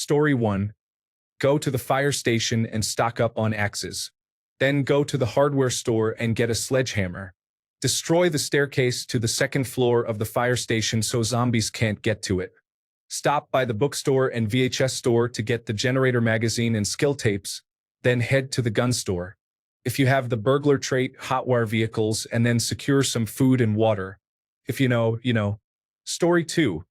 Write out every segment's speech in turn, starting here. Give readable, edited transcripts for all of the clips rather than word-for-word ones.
Story 1. Go to the fire station and stock up on axes. Then go to the hardware store and get a sledgehammer. Destroy the staircase to the second floor of the fire station so zombies can't get to it. Stop by the bookstore and VHS store to get the generator magazine and skill tapes, then head to the gun store. If you have the burglar trait, hotwire vehicles, and then secure some food and water. If you know, you know. Story 2.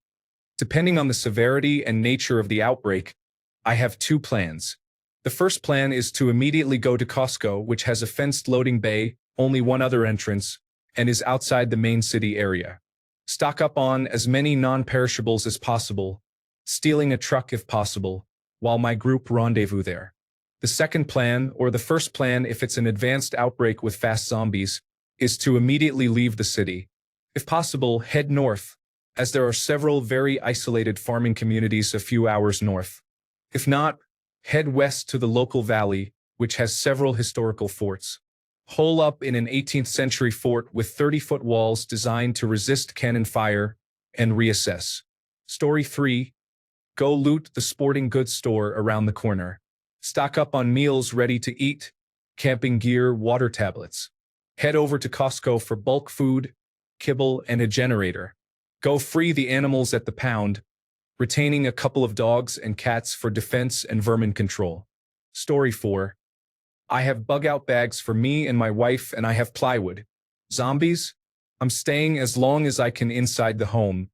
Depending on the severity and nature of the outbreak, I have two plans. The first plan is to immediately go to Costco, which has a fenced loading bay, only one other entrance, and is outside the main city area. Stock up on as many non-perishables as possible, stealing a truck if possible, while my group rendezvous there. The second plan, or the first plan if it's an advanced outbreak with fast zombies, is to immediately leave the city. If possible, head north, as there are several very isolated farming communities a few hours north. If not, head west to the local valley, which has several historical forts. Hole up in an 18th century fort with 30-foot walls designed to resist cannon fire, and reassess. Story 3. Go loot the sporting goods store around the corner. Stock up on meals ready to eat, camping gear, water tablets. Head over to Costco for bulk food, kibble, and a generator. Go free the animals at the pound, retaining a couple of dogs and cats for defense and vermin control. Story 4. I have bug-out bags for me and my wife, and I have plywood. Zombies? I'm staying as long as I can inside the home.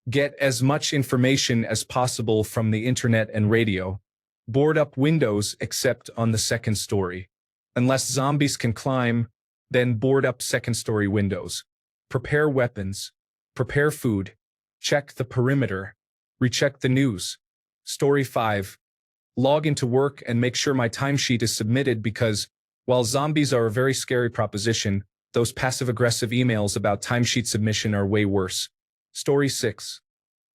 Get as much information as possible from the internet and radio. Board up windows except on the second story. Unless zombies can climb, then board up second-story windows. Prepare weapons. Prepare food. Check the perimeter. Recheck the news. Story 5. Log into work and make sure my timesheet is submitted because, while zombies are a very scary proposition, those passive-aggressive emails about timesheet submission are way worse. Story 6.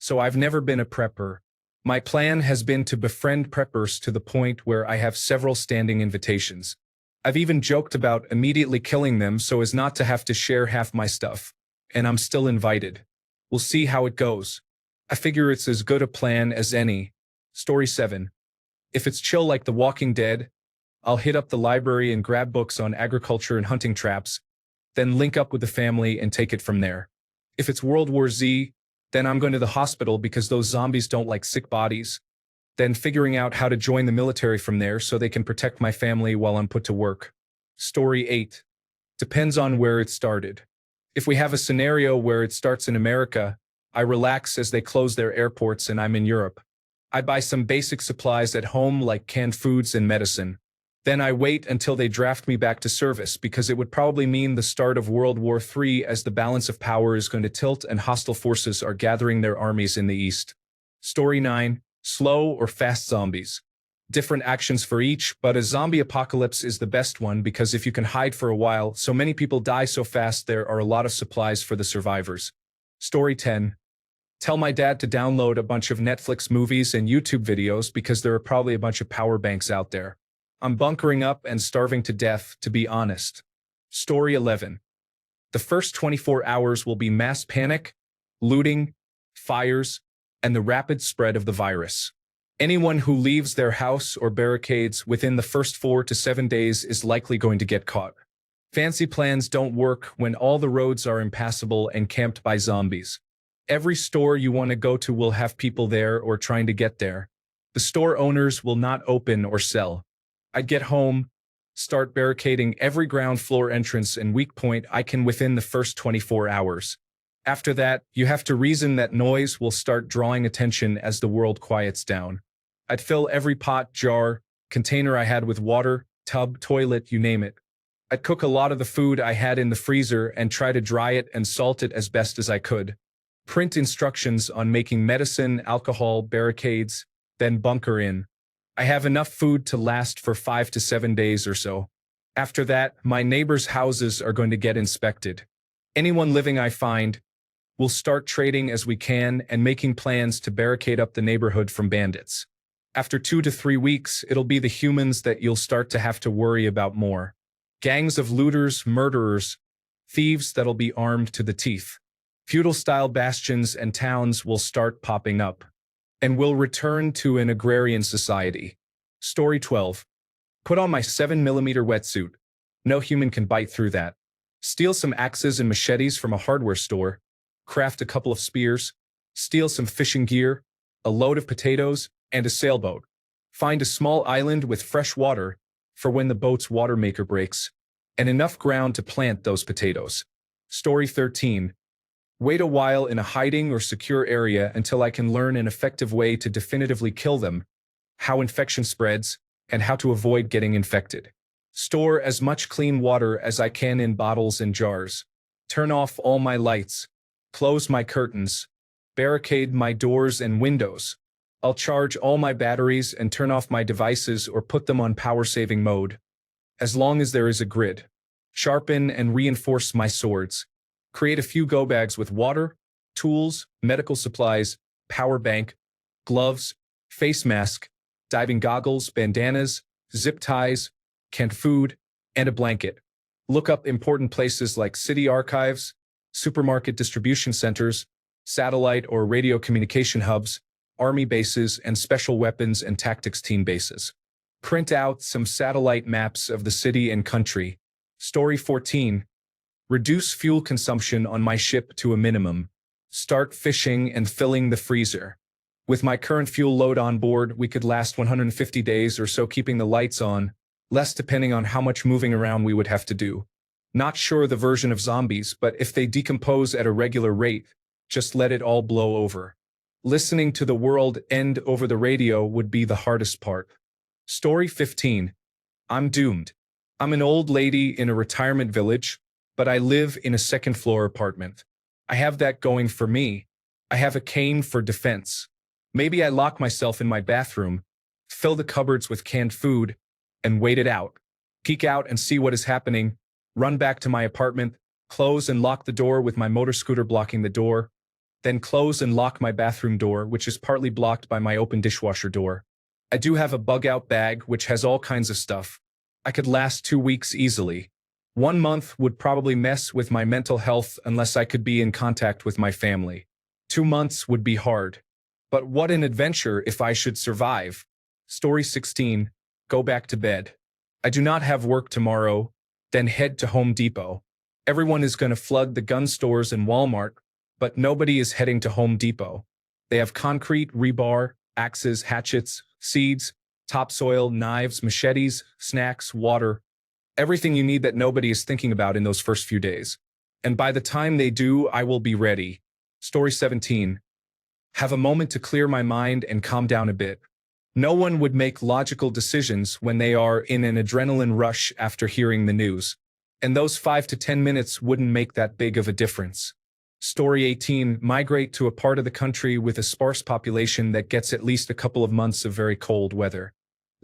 So I've never been a prepper. My plan has been to befriend preppers to the point where I have several standing invitations. I've even joked about immediately killing them so as not to have to share half my stuff. And I'm still invited. We'll see how it goes. I figure it's as good a plan as any. Story 7. If it's chill like The Walking Dead, I'll hit up the library and grab books on agriculture and hunting traps, then link up with the family and take it from there. If it's World War Z, then I'm going to the hospital because those zombies don't like sick bodies, then figuring out how to join the military from there so they can protect my family while I'm put to work. Story 8. Depends on where it started. If we have a scenario where it starts in America, I relax as they close their airports and I'm in Europe. I buy some basic supplies at home like canned foods and medicine. Then I wait until they draft me back to service because it would probably mean the start of World War III as the balance of power is going to tilt and hostile forces are gathering their armies in the east. Story 9. Slow or fast zombies. Different actions for each, but a zombie apocalypse is the best one because if you can hide for a while, so many people die so fast there are a lot of supplies for the survivors. Story 10. Tell my dad to download a bunch of Netflix movies and YouTube videos because there are probably a bunch of power banks out there. I'm bunkering up and starving to death, to be honest. Story 11. The first 24 hours will be mass panic, looting, fires, and the rapid spread of the virus. Anyone who leaves their house or barricades within the first 4 to 7 days is likely going to get caught. Fancy plans don't work when all the roads are impassable and camped by zombies. Every store you want to go to will have people there or trying to get there. The store owners will not open or sell. I'd get home, start barricading every ground floor entrance and weak point I can within the first 24 hours. After that, you have to reason that noise will start drawing attention as the world quiets down. I'd fill every pot, jar, container I had with water, tub, toilet, you name it. I'd cook a lot of the food I had in the freezer and try to dry it and salt it as best as I could. Print instructions on making medicine, alcohol, barricades, then bunker in. I have enough food to last for 5 to 7 days or so. After that, my neighbors' houses are going to get inspected. Anyone living I find, we'll start trading as we can and making plans to barricade up the neighborhood from bandits. After 2 to 3 weeks, it'll be the humans that you'll start to have to worry about more. Gangs of looters, murderers, thieves that'll be armed to the teeth. Feudal-style bastions and towns will start popping up. and will return to an agrarian society. Story 12. Put on my 7mm wetsuit. No human can bite through that. Steal some axes and machetes from a hardware store. Craft a couple of spears. Steal some fishing gear, a load of potatoes, and a sailboat. Find a small island with fresh water for when the boat's water maker breaks, and enough ground to plant those potatoes. Story 13. Wait a while in a hiding or secure area until I can learn an effective way to definitively kill them, how infection spreads, and how to avoid getting infected. Store as much clean water as I can in bottles and jars. Turn off all my lights. Close my curtains. Barricade my doors and windows. I'll charge all my batteries and turn off my devices or put them on power-saving mode. As long as there is a grid. Sharpen and reinforce my swords. Create a few go bags with water, tools, medical supplies, power bank, gloves, face mask, diving goggles, bandanas, zip ties, canned food, and a blanket. Look up important places like city archives, supermarket distribution centers, satellite or radio communication hubs, army bases, and special weapons and tactics team bases. Print out some satellite maps of the city and country. Story 14. Reduce fuel consumption on my ship to a minimum. Start fishing and filling the freezer. With my current fuel load on board, we could last 150 days or so keeping the lights on, less depending on how much moving around we would have to do. Not sure the version of zombies, but if they decompose at a regular rate, just let it all blow over. Listening to the world end over the radio would be the hardest part. Story 15. I'm doomed. I'm an old lady in a retirement village, but I live in a second-floor apartment. I have that going for me. I have a cane for defense. Maybe I lock myself in my bathroom, fill the cupboards with canned food, and wait it out. Peek out and see what is happening, run back to my apartment, close and lock the door with my motor scooter blocking the door, then close and lock my bathroom door, which is partly blocked by my open dishwasher door. I do have a bug-out bag, which has all kinds of stuff. I could last 2 weeks easily. 1 month would probably mess with my mental health unless I could be in contact with my family. 2 months would be hard. But what an adventure if I should survive. Story 16. Go back to bed. I do not have work tomorrow, then head to Home Depot. Everyone is going to flood the gun stores and Walmart, but nobody is heading to Home Depot. They have concrete, rebar, axes, hatchets, seeds, topsoil, knives, machetes, snacks, water, everything you need that nobody is thinking about in those first few days. And by the time they do, I will be ready. Story 17. Have a moment to clear my mind and calm down a bit. No one would make logical decisions when they are in an adrenaline rush after hearing the news. And those 5 to 10 minutes wouldn't make that big of a difference. Story 18. Migrate to a part of the country with a sparse population that gets at least a couple of months of very cold weather.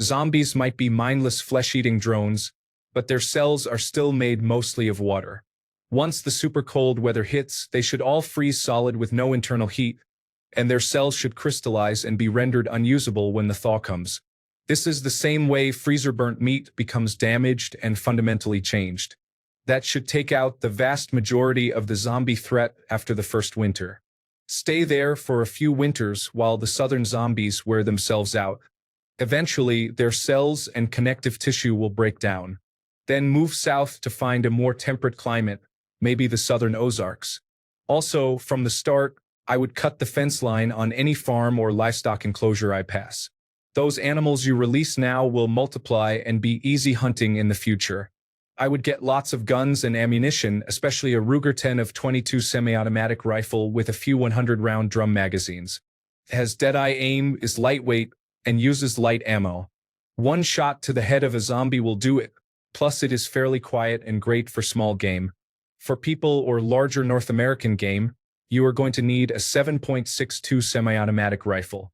Zombies might be mindless flesh-eating drones, but their cells are still made mostly of water. Once the super cold weather hits, they should all freeze solid with no internal heat, and their cells should crystallize and be rendered unusable when the thaw comes. This is the same way freezer-burnt meat becomes damaged and fundamentally changed. That should take out the vast majority of the zombie threat after the first winter. Stay there for a few winters while the southern zombies wear themselves out. Eventually, their cells and connective tissue will break down. Then move south to find a more temperate climate, maybe the southern Ozarks. Also, from the start, I would cut the fence line on any farm or livestock enclosure I pass. Those animals you release now will multiply and be easy hunting in the future. I would get lots of guns and ammunition, especially a Ruger 10 of 22 semi-automatic rifle with a few 100-round drum magazines. It has dead-eye aim, is lightweight, and uses light ammo. One shot to the head of a zombie will do it, plus it is fairly quiet and great for small game. For people or larger North American game, you are going to need a 7.62 semi-automatic rifle.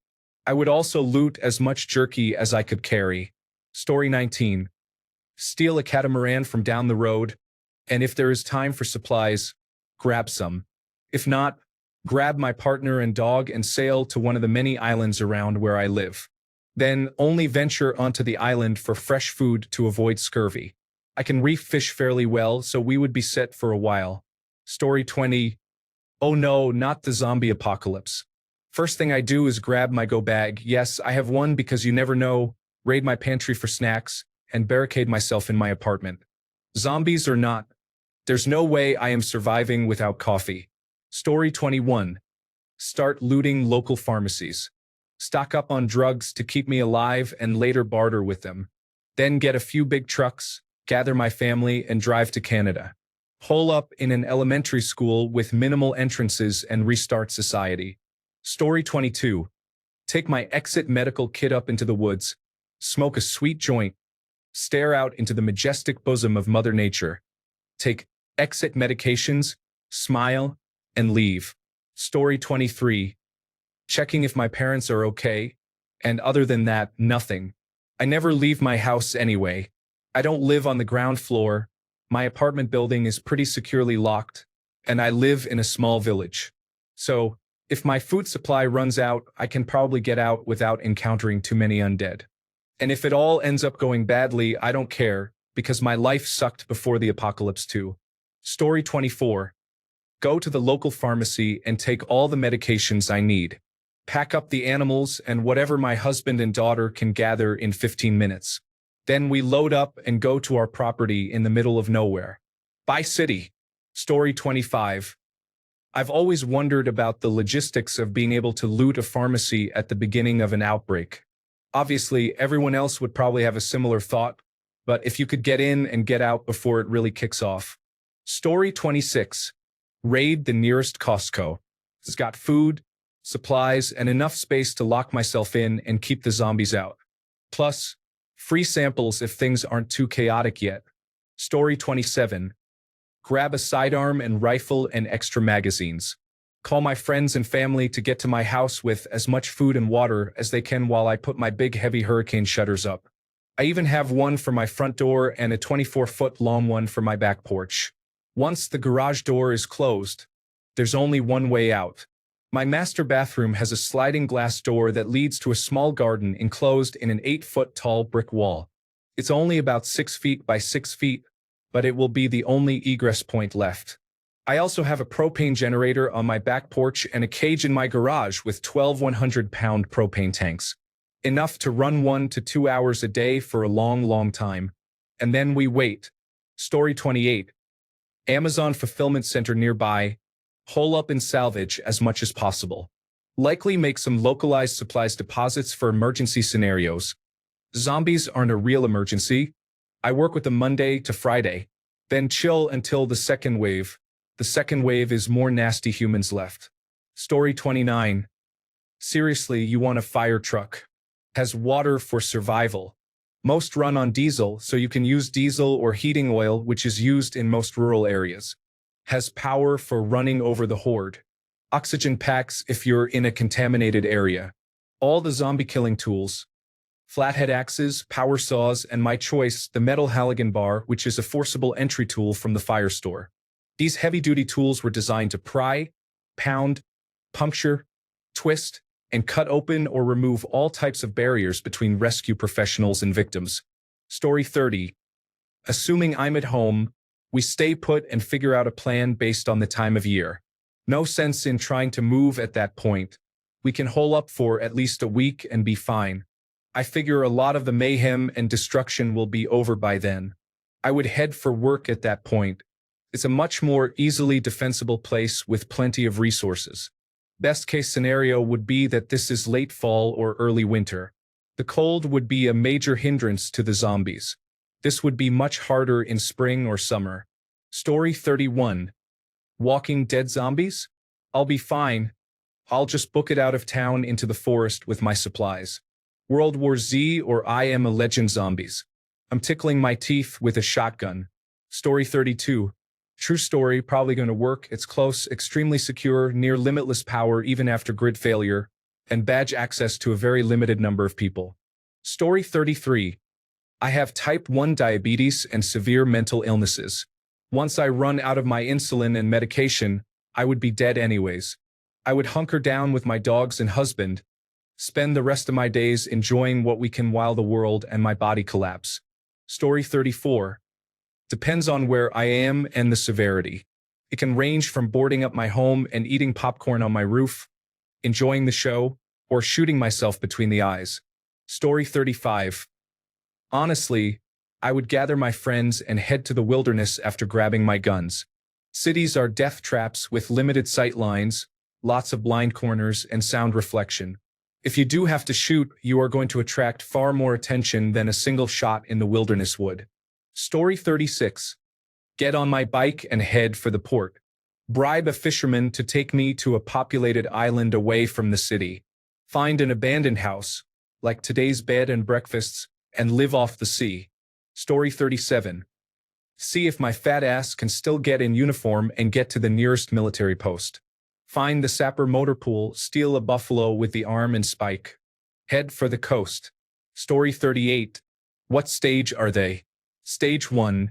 I would also loot as much jerky as I could carry. Story 19. Steal a catamaran from down the road, and if there is time for supplies, grab some. If not, grab my partner and dog and sail to one of the many islands around where I live. Then only venture onto the island for fresh food to avoid scurvy. I can reef fish fairly well, so we would be set for a while. Story 20. Oh no, not the zombie apocalypse. First thing I do is grab my go bag. Yes, I have one because you never know, raid my pantry for snacks, and barricade myself in my apartment. Zombies or not, there's no way I am surviving without coffee. Story 21. Start looting local pharmacies. Stock up on drugs to keep me alive and later barter with them. Then get a few big trucks, gather my family, and drive to Canada. Hole up in an elementary school with minimal entrances and restart society. Story 22. Take my exit medical kit up into the woods, smoke a sweet joint, stare out into the majestic bosom of Mother Nature. Take exit medications, smile, and leave. Story 23. Checking if my parents are okay, and other than that, nothing. I never leave my house anyway. I don't live on the ground floor. My apartment building is pretty securely locked, and I live in a small village. So, if my food supply runs out, I can probably get out without encountering too many undead. And if it all ends up going badly, I don't care, because my life sucked before the apocalypse too. Story 24. Go to the local pharmacy and take all the medications I need. Pack up the animals and whatever my husband and daughter can gather in 15 minutes. Then we load up and go to our property in the middle of nowhere. Bye city. Story 25. I've always wondered about the logistics of being able to loot a pharmacy at the beginning of an outbreak. Obviously, everyone else would probably have a similar thought, but if you could get in and get out before it really kicks off. Story 26. Raid the nearest Costco. It's got food, supplies, and enough space to lock myself in and keep the zombies out. Plus, free samples if things aren't too chaotic yet. Story 27. Grab a sidearm and rifle and extra magazines. Call my friends and family to get to my house with as much food and water as they can while I put my big heavy hurricane shutters up. I even have one for my front door and a 24-foot long one for my back porch. Once the garage door is closed, there's only one way out. My master bathroom has a sliding glass door that leads to a small garden enclosed in an 8-foot tall brick wall. It's only about 6 feet by 6 feet, but it will be the only egress point left. I also have a propane generator on my back porch and a cage in my garage with 12 100-pound propane tanks. Enough to run 1 to 2 hours a day for a long time. And then we wait. Story 28. Amazon fulfillment center nearby. Hole up and salvage as much as possible. Likely make some localized supplies deposits for emergency scenarios. Zombies aren't a real emergency. I work with them Monday to Friday. Then chill until the second wave. The second wave is more nasty humans left. Story 29. Seriously, you want a fire truck? Has water for survival. Most run on diesel, so you can use diesel or heating oil, which is used in most rural areas. Has power for running over the horde. Oxygen packs if you're in a contaminated area. All the zombie killing tools. Flathead axes, power saws, and my choice, the metal Halligan bar, which is a forcible entry tool from the fire store. These heavy-duty tools were designed to pry, pound, puncture, twist, and cut open or remove all types of barriers between rescue professionals and victims. Story 30. Assuming I'm at home, we stay put and figure out a plan based on the time of year. No sense in trying to move at that point. We can hole up for at least a week and be fine. I figure a lot of the mayhem and destruction will be over by then. I would head for work at that point. It's a much more easily defensible place with plenty of resources. Best case scenario would be that this is late fall or early winter. The cold would be a major hindrance to the zombies. This would be much harder in spring or summer. Story 31. Walking Dead zombies? I'll be fine. I'll just book it out of town into the forest with my supplies. World War Z or I Am a Legend zombies. I'm tickling my teeth with a shotgun. Story 32. True story, probably going to work. It's close, extremely secure, near limitless power even after grid failure, and badge access to a very limited number of people. Story 33. I have type 1 diabetes and severe mental illnesses. Once I run out of my insulin and medication, I would be dead anyways. I would hunker down with my dogs and husband, spend the rest of my days enjoying what we can while the world and my body collapse. Story 34. Depends on where I am and the severity. It can range from boarding up my home and eating popcorn on my roof, enjoying the show, or shooting myself between the eyes. Story 35. Honestly, I would gather my friends and head to the wilderness after grabbing my guns. Cities are death traps with limited sight lines, lots of blind corners, and sound reflection. If you do have to shoot, you are going to attract far more attention than a single shot in the wilderness would. Story 36. Get on my bike and head for the port. Bribe a fisherman to take me to a populated island away from the city. Find an abandoned house, like today's bed and breakfasts, and live off the sea. Story 37. See if my fat ass can still get in uniform and get to the nearest military post. Find the sapper motor pool, steal a buffalo with the arm and spike. Head for the coast. Story 38. What stage are they? Stage 1.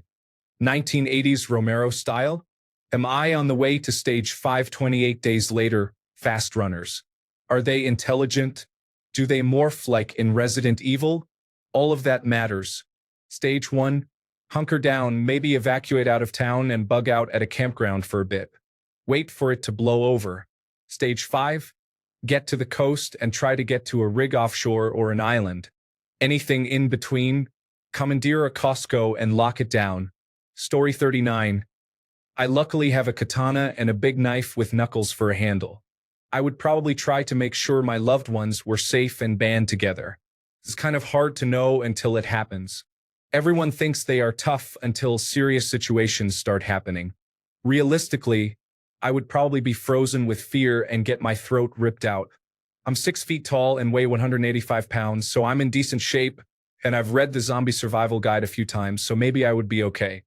1980s Romero style? Am I on the way to stage 5 28 days later, fast runners? Are they intelligent? Do they morph like in Resident Evil? All of that matters. Stage 1. Hunker down, maybe evacuate out of town and bug out at a campground for a bit. Wait for it to blow over. Stage 5. Get to the coast and try to get to a rig offshore or an island. Anything in between, commandeer a Costco and lock it down. Story 39. I luckily have a katana and a big knife with knuckles for a handle. I would probably try to make sure my loved ones were safe and band together. It's kind of hard to know until it happens. Everyone thinks they are tough until serious situations start happening. Realistically, I would probably be frozen with fear and get my throat ripped out. I'm 6 feet tall and weigh 185 pounds, so I'm in decent shape, and I've read the zombie survival guide a few times, so maybe I would be okay.